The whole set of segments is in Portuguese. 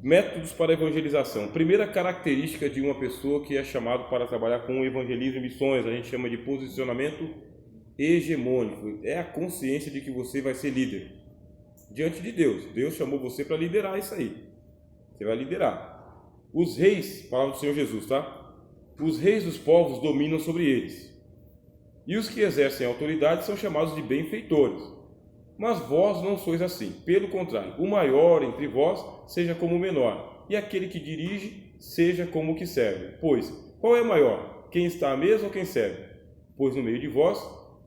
Métodos para evangelização. Primeira característica de uma pessoa que é chamado para trabalhar com evangelismo e missões, a gente chama de posicionamento hegemônico. É a consciência de que você vai ser líder diante de Deus. Deus chamou você para liderar isso aí. Você vai liderar. Os reis, palavra do Senhor Jesus, tá? Os reis dos povos dominam sobre eles. E os que exercem autoridade são chamados de benfeitores. Mas vós não sois assim. Pelo contrário, o maior entre vós seja como o menor, e aquele que dirige seja como o que serve. Pois, qual é maior? Quem está à mesa ou quem serve? Pois no meio de vós,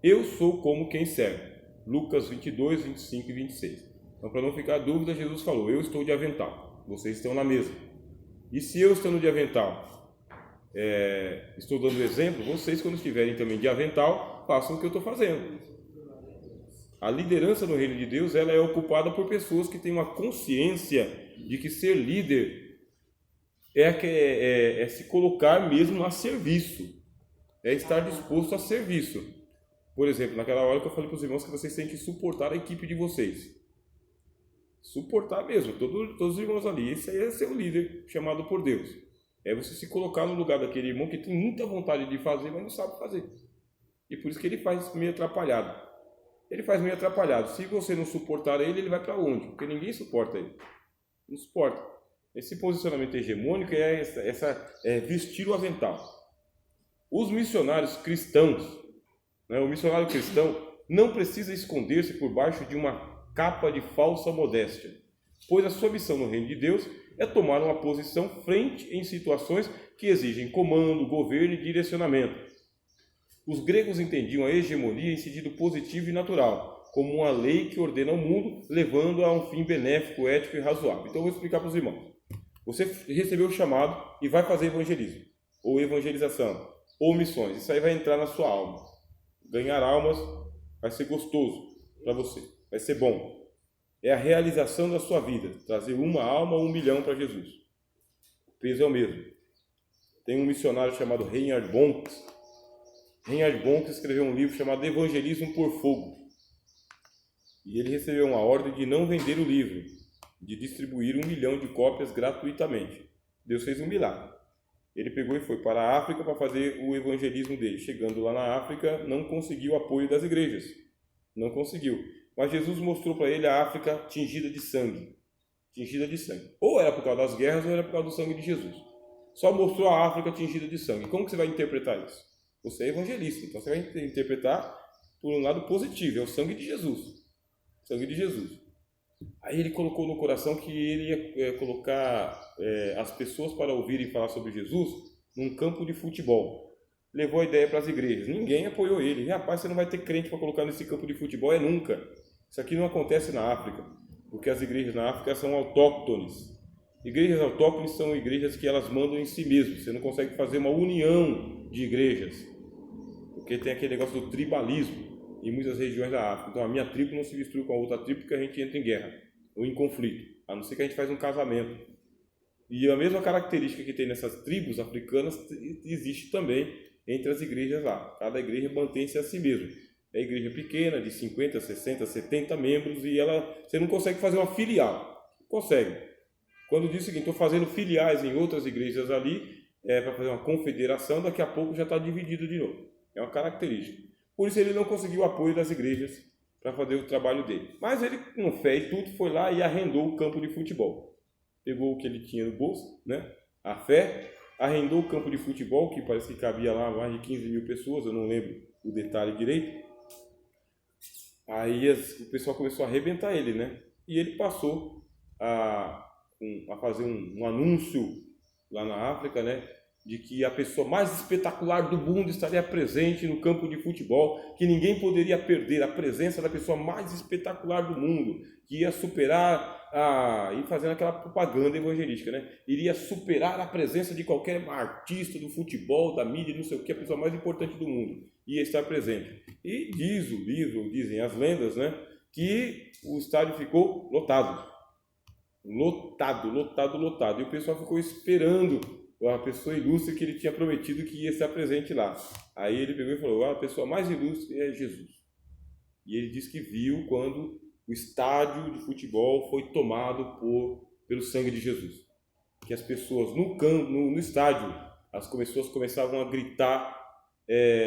eu sou como quem serve. Lucas 22, 25 e 26. Então, para não ficar dúvida, Jesus falou, eu estou de avental, vocês estão na mesa. E se eu estando de avental, estou dando exemplo, vocês quando estiverem também de avental, façam o que eu estou fazendo. A liderança no reino de Deus, ela é ocupada por pessoas que têm uma consciência de que ser líder é se colocar mesmo a serviço, é estar disposto a serviço. Por exemplo, naquela hora que eu falei para os irmãos que vocês têm que suportar a equipe de vocês. Suportar mesmo, todos os irmãos ali. Esse aí é ser o líder chamado por Deus. É você se colocar no lugar daquele irmão que tem muita vontade de fazer, mas não sabe fazer. E por isso que ele faz meio atrapalhado. Ele faz meio atrapalhado. Se você não suportar ele, ele vai para onde? Porque ninguém suporta ele. Não suporta. Esse posicionamento hegemônico é vestir o avental. Os missionários cristãos, né, o missionário cristão não precisa esconder-se por baixo de uma capa de falsa modéstia, pois a sua missão no reino de Deus é tomar uma posição frente em situações que exigem comando, governo e direcionamento. Os gregos entendiam a hegemonia em sentido positivo e natural, como uma lei que ordena o mundo, levando a um fim benéfico, ético e razoável. Então eu vou explicar para os irmãos. Você recebeu o chamado e vai fazer evangelismo, ou evangelização, ou missões. Isso aí vai entrar na sua alma. Ganhar almas vai ser gostoso para você, vai ser bom. É a realização da sua vida, trazer uma alma ou 1 milhão para Jesus. O peso é o mesmo. Tem um missionário chamado Reinhard Bonk. Reinhard Bonk escreveu um livro chamado Evangelismo por Fogo. E ele recebeu uma ordem de não vender o livro, de distribuir 1 milhão de cópias gratuitamente. Deus fez um milagre. Ele pegou e foi para a África para fazer o evangelismo dele. Chegando lá na África, não conseguiu o apoio das igrejas. Não conseguiu. Mas Jesus mostrou para ele a África tingida de sangue. Tingida de sangue. Ou era por causa das guerras, ou era por causa do sangue de Jesus. Só mostrou a África tingida de sangue. Como que você vai interpretar isso? Você é evangelista, então você vai interpretar por um lado positivo, é o sangue de Jesus. Sangue de Jesus. Aí ele colocou no coração que ele ia colocar as pessoas para ouvirem falar sobre Jesus num campo de futebol. Levou a ideia para as igrejas. Ninguém apoiou ele. Rapaz, você não vai ter crente para colocar nesse campo de futebol, nunca. Isso aqui não acontece na África, porque as igrejas na África são autóctones. Igrejas autóctones são igrejas que elas mandam em si mesmas. Você não consegue fazer uma união de igrejas, porque tem aquele negócio do tribalismo em muitas regiões da África. Então a minha tribo não se mistura com a outra tribo porque a gente entra em guerra ou em conflito, a não ser que a gente faz um casamento. E a mesma característica que tem nessas tribos africanas existe também entre as igrejas lá. Cada igreja mantém-se a si mesma. É igreja pequena, de 50, 60, 70 membros, e você não consegue fazer uma filial. Consegue. Quando diz o seguinte, estou fazendo filiais em outras igrejas ali, para fazer uma confederação, daqui a pouco já está dividido de novo. É uma característica. Por isso ele não conseguiu o apoio das igrejas para fazer o trabalho dele. Mas ele, com fé e tudo, foi lá e arrendou o campo de futebol. Pegou o que ele tinha no bolso, né? A fé, arrendou o campo de futebol, que parece que cabia lá mais de 15 mil pessoas, eu não lembro o detalhe direito. Aí o pessoal começou a arrebentar ele, né? E ele passou a fazer um anúncio lá na África, né? De que a pessoa mais espetacular do mundo estaria presente no campo de futebol, que ninguém poderia perder a presença da pessoa mais espetacular do mundo, que ia superar e fazendo aquela propaganda evangelística, né? Iria superar a presença de qualquer artista do futebol, da mídia, não sei o que, a pessoa mais importante do mundo ia estar presente. E diz o livro, dizem as lendas, né? Que o estádio ficou lotado. Lotado. E o pessoal ficou esperando a pessoa ilustre que ele tinha prometido que ia estar presente lá. Aí ele pegou e falou, a pessoa mais ilustre é Jesus. E ele disse que viu quando o estádio de futebol foi tomado pelo sangue de Jesus. que as pessoas no campo, no estádio, as pessoas começavam a gritar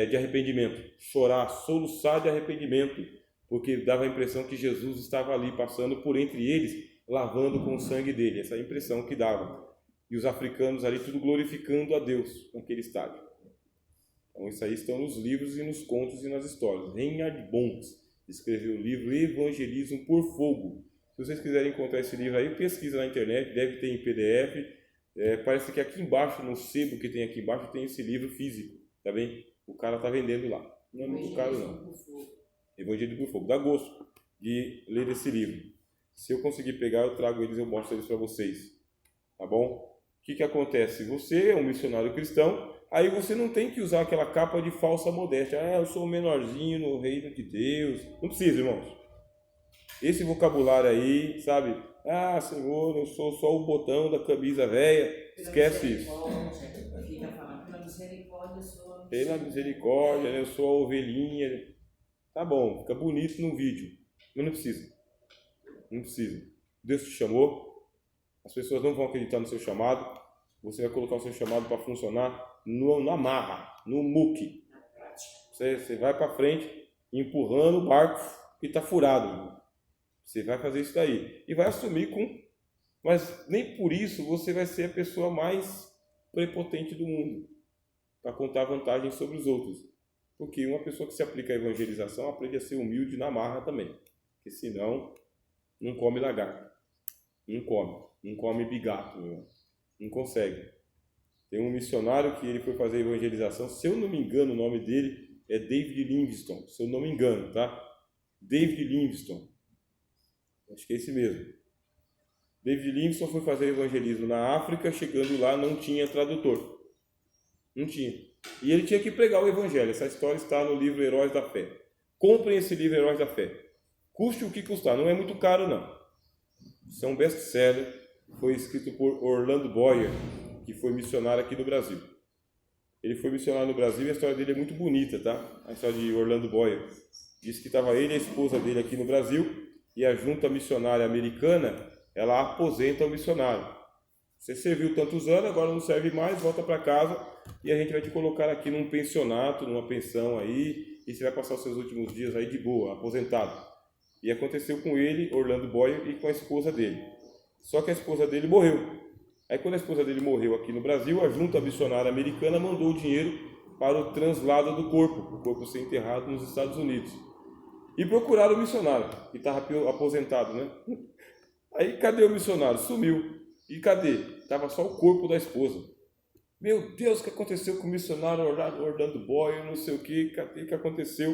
de arrependimento, chorar, soluçar de arrependimento, porque dava a impressão que Jesus estava ali passando por entre eles, lavando com o sangue dele, essa é a impressão que dava. E os africanos ali tudo glorificando a Deus naquele estádio. Então isso aí estão nos livros e nos contos e nas histórias. Reinhard Bonk escreveu o livro Evangelismo por Fogo. Se vocês quiserem encontrar esse livro aí, pesquisa na internet, deve ter em PDF. Parece que aqui embaixo, no sebo que tem aqui embaixo, tem esse livro físico, tá bem? O cara está vendendo lá. Não é muito caro, não. Evangelismo por Fogo. Dá gosto de ler esse livro. Se eu conseguir pegar, eu trago eles, eu mostro eles para vocês. Tá bom? O que acontece? Você é um missionário cristão, aí você não tem que usar aquela capa de falsa modéstia. Eu sou o menorzinho no reino de Deus. Não precisa, irmãos. Esse vocabulário aí, sabe? Senhor, eu sou só o botão da camisa velha. Esquece isso. Fica falando, pela misericórdia, pela misericórdia, eu sou a ovelhinha. Tá bom, fica bonito no vídeo, mas não precisa. Não precisa. Deus te chamou, as pessoas não vão acreditar no seu chamado, você vai colocar o seu chamado para funcionar na marra, no muque. Você vai para frente, empurrando o barco que está furado. Você vai fazer isso daí. E vai assumir mas nem por isso você vai ser a pessoa mais prepotente do mundo, para contar vantagens sobre os outros. Porque uma pessoa que se aplica à evangelização aprende a ser humilde na marra também. Porque senão, não come lagarto. Não come bigato. Não consegue. Tem um missionário que ele foi fazer evangelização. Se eu não me engano, o nome dele é David Livingstone. Se eu não me engano, tá? David Livingstone. Acho que é esse mesmo. David Livingstone foi fazer evangelismo na África. Chegando lá, não tinha tradutor. Não tinha. E ele tinha que pregar o evangelho. Essa história está no livro Heróis da Fé. Comprem esse livro Heróis da Fé. Custe o que custar. Não é muito caro, não. Isso é um best-seller. Foi escrito por Orlando Boyer, que foi missionário aqui no Brasil. Ele foi missionário no Brasil e a história dele é muito bonita, tá? A história de Orlando Boyer. Diz que estava ele e a esposa dele aqui no Brasil e a junta missionária americana, ela aposenta o missionário. Você serviu tantos anos, agora não serve mais, volta para casa e a gente vai te colocar aqui num pensionato, numa pensão aí, e você vai passar os seus últimos dias aí de boa, aposentado. E aconteceu com ele, Orlando Boyer, e com a esposa dele. Só que a esposa dele morreu. Aí quando a esposa dele morreu aqui no Brasil, a junta missionária americana mandou o dinheiro para o translado do corpo, o corpo ser enterrado nos Estados Unidos. E procuraram o missionário, que estava aposentado, né? Aí cadê o missionário? Sumiu. E cadê? Estava só o corpo da esposa. Meu Deus, o que aconteceu com o missionário Orlando Boyer, não sei o que aconteceu?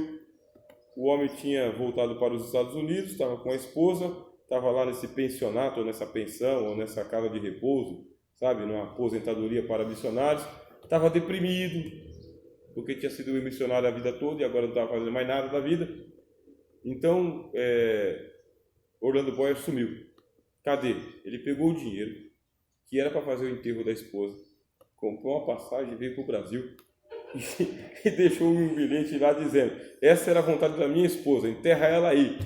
O homem tinha voltado para os Estados Unidos, estava com a esposa, estava lá nesse pensionato, ou nessa pensão, ou nessa casa de repouso, sabe, numa aposentadoria para missionários, estava deprimido, porque tinha sido missionário a vida toda e agora não estava fazendo mais nada da vida. Então, Orlando Boyer sumiu. Cadê? Ele pegou o dinheiro, que era para fazer o enterro da esposa, comprou uma passagem e veio para o Brasil e deixou um bilhete lá dizendo: essa era a vontade da minha esposa, enterra ela aí.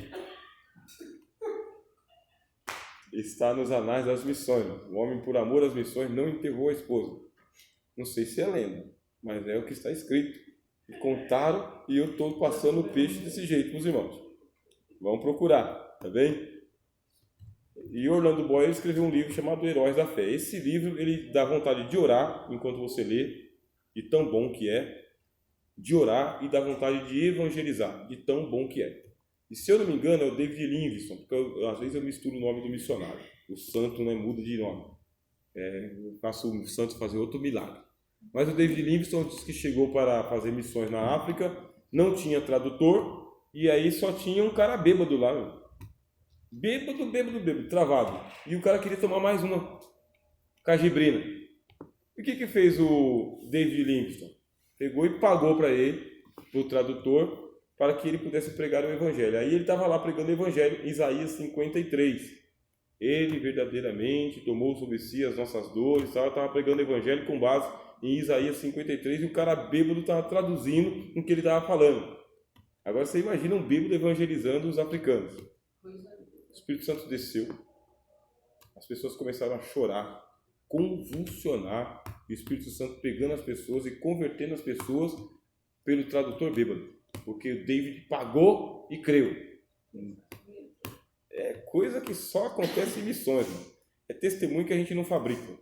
Está nos anais das missões. O homem, por amor às missões, não enterrou a esposa. Não sei se é lenda, mas é o que está escrito. E contaram e eu estou passando o peixe desse jeito, meus irmãos. Vamos procurar, tá bem? E Orlando Boyer escreveu um livro chamado Heróis da Fé. Esse livro, ele dá vontade de orar enquanto você lê, de tão bom que é, de orar e dá vontade de evangelizar, de tão bom que é. E se eu não me engano, é o David Livingstone, porque às vezes eu misturo o nome do missionário. O santo, né, muda de nome. Eu faço o santo fazer outro milagre. Mas o David Livingstone disse que chegou para fazer missões na África, não tinha tradutor, e aí só tinha um cara bêbado lá. Bêbado, travado. E o cara queria tomar mais uma cajibrina. E o que fez o David Livingstone? Pegou e pagou para ele, para o tradutor, para que ele pudesse pregar o Evangelho. Aí ele estava lá pregando o Evangelho, Isaías 53. Ele verdadeiramente tomou sobre si as nossas dores, estava pregando o Evangelho com base em Isaías 53, e o cara bêbado estava traduzindo o que ele estava falando. Agora você imagina um bêbado evangelizando os africanos. O Espírito Santo desceu, as pessoas começaram a chorar, convulsionar, o Espírito Santo pegando as pessoas e convertendo as pessoas pelo tradutor bêbado, porque o David pagou e creu. É coisa que só acontece em missões, mano. É testemunho que a gente não fabrica.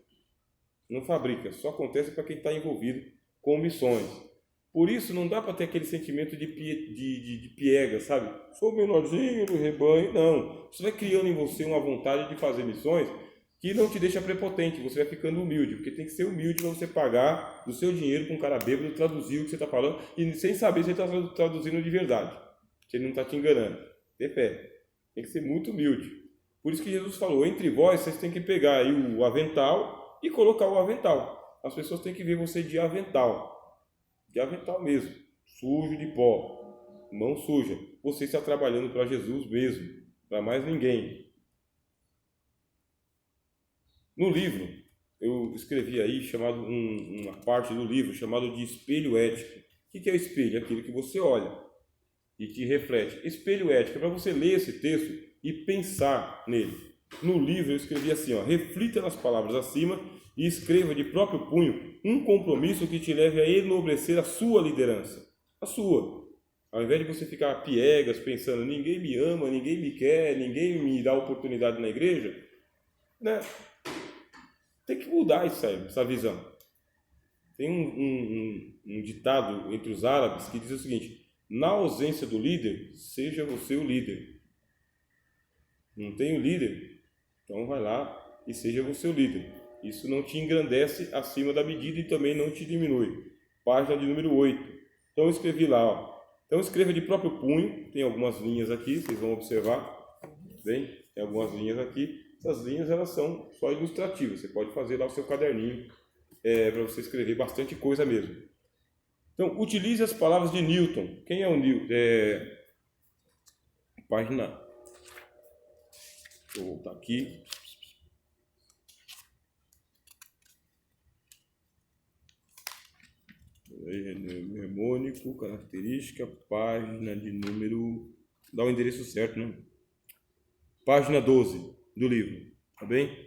Não fabrica, só acontece para quem está envolvido com missões. Por isso não dá para ter aquele sentimento de piega, sabe? Sou o menorzinho do rebanho. Não. Você vai criando em você uma vontade de fazer missões que não te deixa prepotente. Você vai ficando humilde, porque tem que ser humilde para você pagar do seu dinheiro com um cara bêbado, traduzir o que você está falando, e sem saber se ele está traduzindo de verdade, que ele não está te enganando. Ter fé. Tem que ser muito humilde. Por isso que Jesus falou, entre vós, vocês têm que pegar aí o avental e colocar o avental. As pessoas têm que ver você de avental mesmo, sujo de pó, mão suja. Você está trabalhando para Jesus mesmo, para mais ninguém. No livro, eu escrevi aí uma parte do livro chamado de espelho ético. O que é o espelho? Aquilo que você olha e que reflete. Espelho ético é para você ler esse texto e pensar nele. No livro eu escrevi assim, reflita nas palavras acima e escreva de próprio punho um compromisso que te leve a enobrecer a sua liderança. A sua. Ao invés de você ficar piegas, pensando, ninguém me ama, ninguém me quer, ninguém me dá oportunidade na igreja, né? Tem que mudar isso aí, essa visão. Tem um ditado entre os árabes que diz o seguinte, na ausência do líder, seja você o líder. Não tem o líder? Então vai lá e seja você o líder. Isso não te engrandece acima da medida e também não te diminui. Página de número 8. Então eu escrevi lá, Então escreva de próprio punho, tem algumas linhas aqui, vocês vão observar. Bem, tem algumas linhas aqui. Essas linhas elas são só ilustrativas, você pode fazer lá o seu caderninho para você escrever bastante coisa mesmo. Então, utilize as palavras de Newton. Quem é o Newton? Página... Deixa eu voltar aqui. Mnemônico, característica, página de número... Dá o endereço certo, né? Página 12 do livro, tá bem?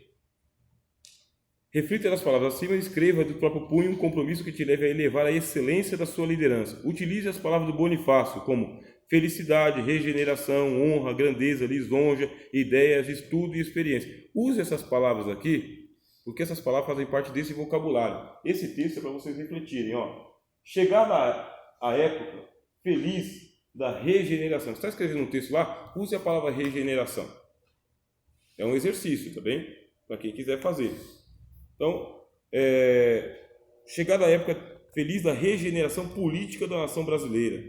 Reflita nas palavras acima e escreva do próprio punho um compromisso que te leve a elevar a excelência da sua liderança. Utilize as palavras do Bonifácio como felicidade, regeneração, honra, grandeza, lisonja, ideias, estudo e experiência. Use essas palavras aqui, porque essas palavras fazem parte desse vocabulário. Esse texto é para vocês refletirem. Chegada a época feliz da regeneração. Você está escrevendo um texto lá? Use a palavra regeneração. É um exercício, tá bem? Para quem quiser fazer. Então, chegada a época feliz da regeneração política da nação brasileira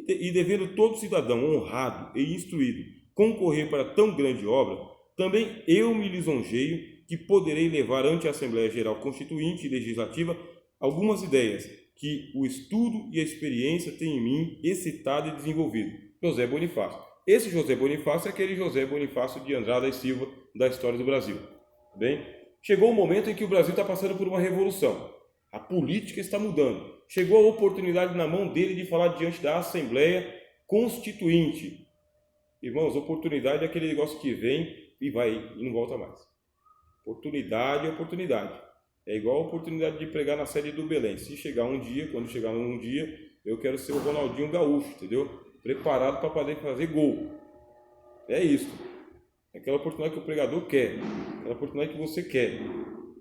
e devendo todo cidadão honrado e instruído concorrer para tão grande obra, também eu me lisonjeio que poderei levar ante a Assembleia Geral Constituinte e Legislativa algumas ideias que o estudo e a experiência têm em mim excitado e desenvolvido. José Bonifácio. Esse José Bonifácio é aquele José Bonifácio de Andrada e Silva da história do Brasil. Bem, chegou o momento em que o Brasil está passando por uma revolução. A política está mudando. Chegou a oportunidade na mão dele de falar diante da Assembleia Constituinte. Irmãos, oportunidade é aquele negócio que vem e vai e não volta mais. Oportunidade é oportunidade. É igual a oportunidade de pregar na sede do Belém. Se chegar um dia, quando chegar um dia, eu quero ser o Ronaldinho Gaúcho, entendeu? Preparado para poder fazer gol. É isso. É aquela oportunidade que o pregador quer. Aquela oportunidade que você quer.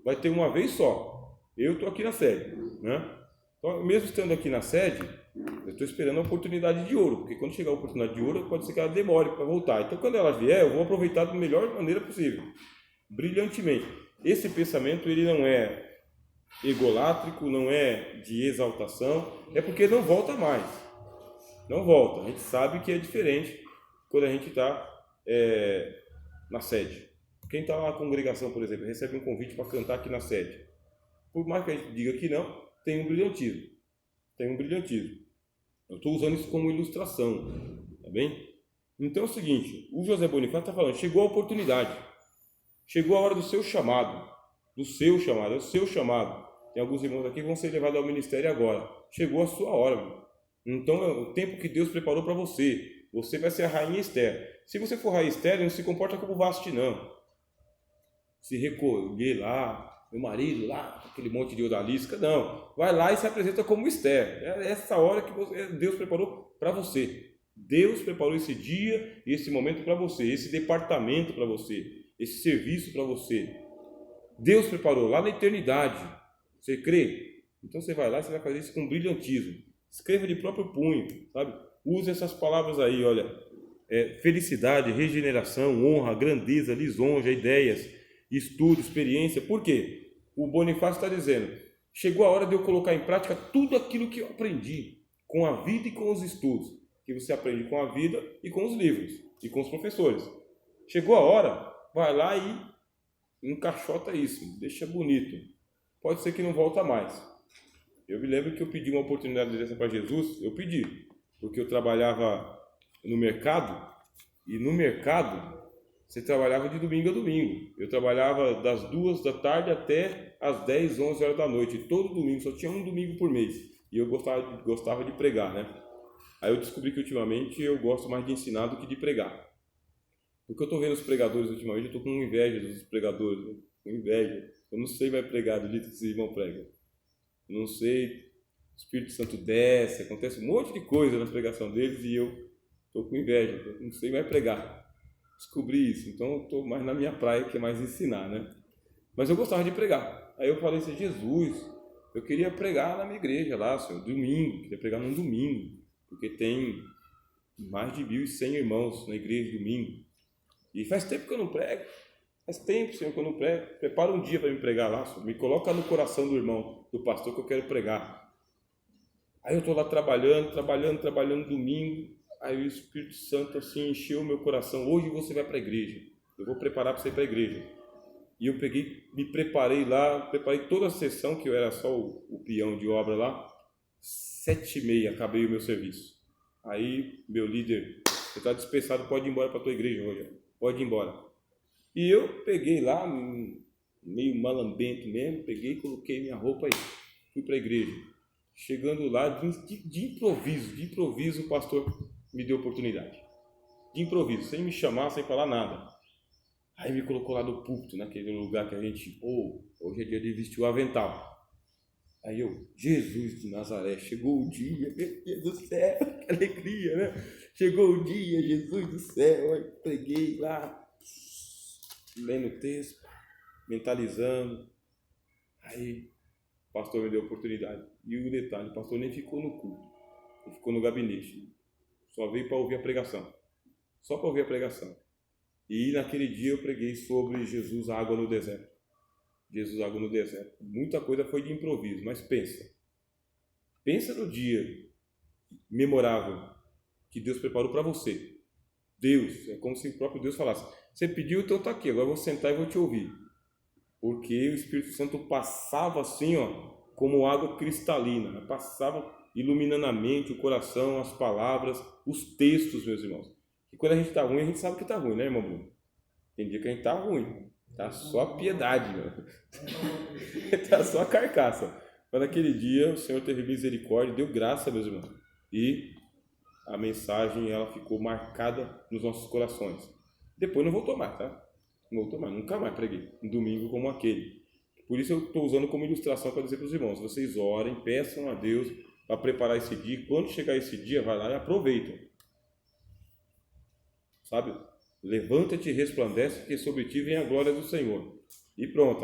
Vai ter uma vez só. Eu estou aqui na sede, né? Então, mesmo estando aqui na sede, eu estou esperando a oportunidade de ouro. Porque quando chegar a oportunidade de ouro, pode ser que ela demore para voltar. Então, quando ela vier, eu vou aproveitar da melhor maneira possível. Brilhantemente. Esse pensamento, ele não é egolátrico, não é de exaltação. É porque não volta mais. Não volta. A gente sabe que é diferente quando a gente está na sede. Quem está na congregação, por exemplo, recebe um convite para cantar aqui na sede. Por mais que a gente diga que não, tem um brilhantismo. Tem um brilhantismo. Eu estou usando isso como ilustração. Tá bem? Então é o seguinte, o José Bonifácio está falando, chegou a oportunidade. Chegou a hora do seu chamado. Do seu chamado, é o seu chamado. Tem alguns irmãos aqui que vão ser levados ao ministério agora. Chegou a sua hora, meu. Então é o tempo que Deus preparou para você. Você vai ser a rainha Esther. Se você for rainha Esther, não se comporta como Vasti, não. Se recolher lá, meu marido lá, aquele monte de odalisca. Não, vai lá e se apresenta como Esther. É essa hora que Deus preparou para você. Deus preparou esse dia e esse momento para você, esse departamento para você, esse serviço para você. Deus preparou lá na eternidade. Você crê? Então você vai lá e você vai fazer isso com brilhantismo. Escreva de próprio punho, sabe? Use essas palavras aí, olha. Felicidade, regeneração, honra, grandeza, lisonja, ideias, estudo, experiência. Por quê? O Bonifácio está dizendo, chegou a hora de eu colocar em prática tudo aquilo que eu aprendi com a vida e com os estudos, que você aprende com a vida e com os livros e com os professores. Chegou a hora, vai lá e encaixota isso, deixa bonito. Pode ser que não volta mais. Eu me lembro que eu pedi uma oportunidade dessa para Jesus, eu pedi, porque eu trabalhava no mercado, e no mercado você trabalhava de domingo a domingo. Eu trabalhava das 2 da tarde até as 10, 11 horas da noite, todo domingo, só tinha um domingo por mês, e eu gostava de pregar, né? Aí eu descobri que ultimamente eu gosto mais de ensinar do que de pregar, porque eu estou vendo os pregadores ultimamente, eu estou com inveja dos pregadores, né? Com inveja, eu não sei mais pregar do jeito que esses irmãos pregam, eu não sei, o Espírito Santo desce, acontece um monte de coisa na pregação deles, e eu estou com inveja, eu não sei mais pregar. Descobri isso, então eu estou mais na minha praia, que é mais ensinar, né? Mas eu gostava de pregar. Aí eu falei assim, Jesus, eu queria pregar na minha igreja lá, Senhor, domingo, queria pregar num domingo, porque tem mais de 1.100 irmãos na igreja de domingo. E faz tempo que eu não prego, faz tempo, Senhor, que eu não prego. Prepara um dia para me pregar lá, Senhor. Me coloca no coração do irmão, do pastor, que eu quero pregar. Aí eu estou lá trabalhando domingo. Aí o Espírito Santo assim encheu o meu coração. Hoje você vai para a igreja. Eu vou preparar para você ir para a igreja. E eu me preparei lá, preparei toda a sessão, que eu era só o peão de obra lá. 7h30 acabei o meu serviço. Aí meu líder, você está dispensado, pode ir embora para a tua igreja hoje. Pode ir embora. E eu peguei lá, meio malambento mesmo, peguei, coloquei minha roupa e fui para a igreja. Chegando lá, de improviso, o pastor me deu oportunidade. De improviso, sem me chamar, sem falar nada. Aí me colocou lá no púlpito, naquele lugar que a gente, hoje é dia de vestir o avental. Aí eu, Jesus de Nazaré, chegou o dia, meu Deus do céu, que alegria, né? Chegou o dia, Jesus do céu. Aí preguei lá, lendo o texto, mentalizando. Aí o pastor me deu oportunidade. E o detalhe, o pastor nem ficou no culto, ele ficou no gabinete. Só veio para ouvir a pregação. Só para ouvir a pregação. E naquele dia eu preguei sobre Jesus, a água no deserto. Jesus, a água no deserto. Muita coisa foi de improviso, mas pensa. Pensa no dia memorável que Deus preparou para você. Deus, é como se o próprio Deus falasse, você pediu, então está aqui, agora eu vou sentar e vou te ouvir. Porque o Espírito Santo passava assim, como água cristalina, né? Passava iluminando a mente, o coração, as palavras, os textos, meus irmãos. E quando a gente está ruim, a gente sabe que está ruim, né, irmão Bruno? Tem dia que a gente está ruim, está só a piedade, está só a carcaça. Mas naquele dia o Senhor teve misericórdia, deu graça, meus irmãos. E a mensagem ela ficou marcada nos nossos corações. Depois não voltou mais, tá? Não voltou mais, nunca mais preguei um domingo como aquele. Por isso eu estou usando como ilustração para dizer para os irmãos, vocês orem, peçam a Deus para preparar esse dia. Quando chegar esse dia, vai lá e aproveita. Sabe? Levanta-te e resplandece, porque sobre ti vem a glória do Senhor. E pronto.